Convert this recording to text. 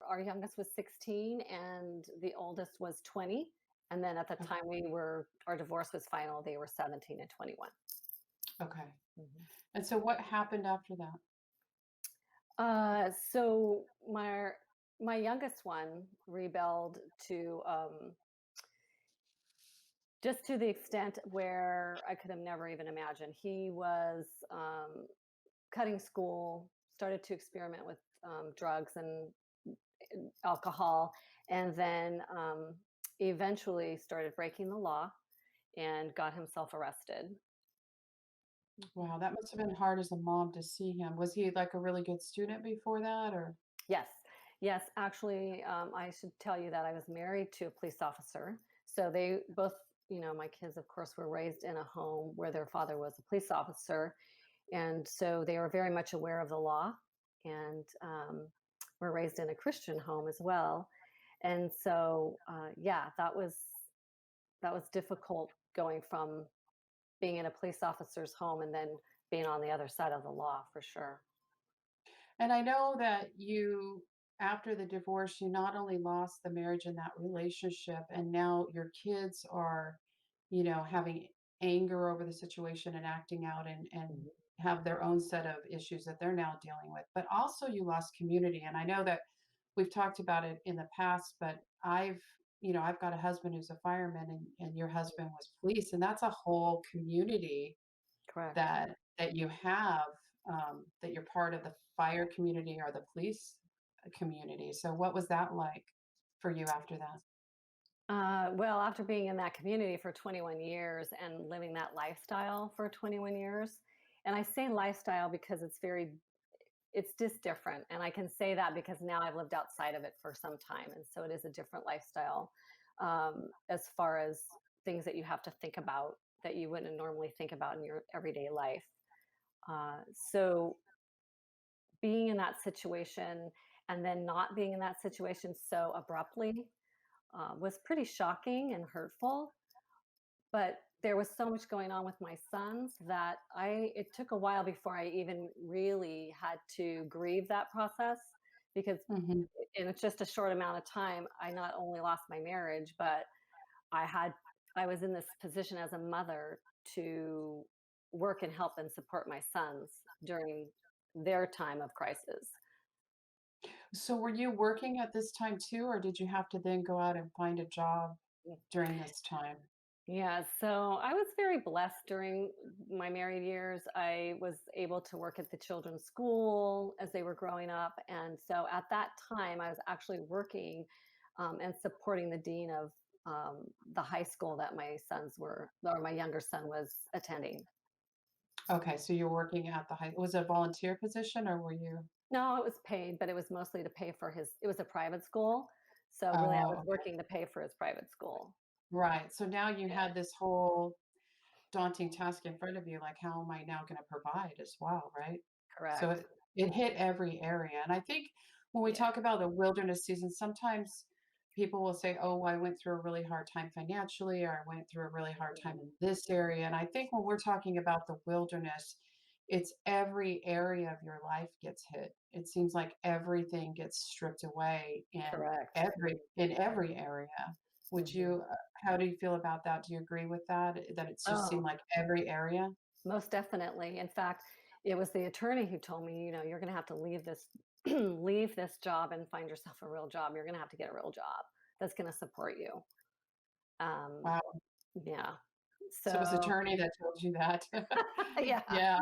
our youngest was 16 and the oldest was 20. And then at the O time our divorce was final, they were 17 and 21. okay. Mhm. And so what happened after that? So my youngest one rebelled to just to the extent where I could have never even imagined. He was cutting school, started to experiment with drugs and alcohol, and then eventually started breaking the law and got himself arrested. Mhm. Wow, that must have been hard as a mom to see him. Was he, like, a really good student before that, or Yes, yes. Actually, I should tell you that I was married to a police officer. So they both, my kids, of course, were raised in a home where their father was a police officer, and so they were very much aware of the law, and were raised in a Christian home as well. And so, yeah, that was difficult going from being in a police officer's home and then being on the other side of the law for sure. and I know that you after the divorce, you not only lost the marriage and that relationship, and now your kids are, having anger over the situation and acting out and Mhm. have their own set of issues that they're now dealing with. But also you lost community. And I know that we've talked about it in the past, but I've got a husband who's a fireman and your husband was police, and that's a whole community Correct. that you have, that you're part of the fire community or the police community. So what was that like for you after that? Well, after being in that community for 21 years and living that lifestyle for 21 years, and I say lifestyle because it's just different. And I can say that because now I've lived outside of it for some time. And so it is a different lifestyle as far as things that you have to think about that you wouldn't normally think about in your everyday life. So being in that situation and then not being in that situation so abruptly was pretty shocking and hurtful. But there was so much going on with my sons that it took a while before I even really had to grieve that process because Mhm. in just a short amount of time, I not only lost my marriage, but I had I was in this position as a mother to work and help and support my sons during their time of crisis. So were you working at this time too, or did you have to then go out and find a job during this time? Yeah, so I was very blessed during my married years. I was able to work at the children's school as they were growing up. And so at that time, I was actually working and supporting the dean of the high school that my younger son was attending. Okay, so you're working at the high was it a volunteer position or were you No, it was paid, but it was mostly to pay for it was a private school. So really, I was oh, okay. working to pay for his private school. Right. So now you Yeah, had this whole daunting task in front of you, like, how am I now gonna provide as well, right? So correct. it hit every area, and I think when we Yeah. talk about the wilderness season, sometimes people will say, "Oh, I went through a really hard time financially," or, "I went through a really hard time in this area," and I think when we're talking about the wilderness, it's every area of your life gets hit. It seems like everything gets stripped away Correct. in every area. Would Mhm. you how do you feel about that? Do you agree with that? That it's just seemed Oh, like every area? most definitely. In fact, it was the attorney who told me, you're going to have to leave this leave this job and find yourself a real job. You're going to have to get a real job that's going to support you. Um, Wow. yeah. So it was So, attorney that told you that. yeah. Yeah.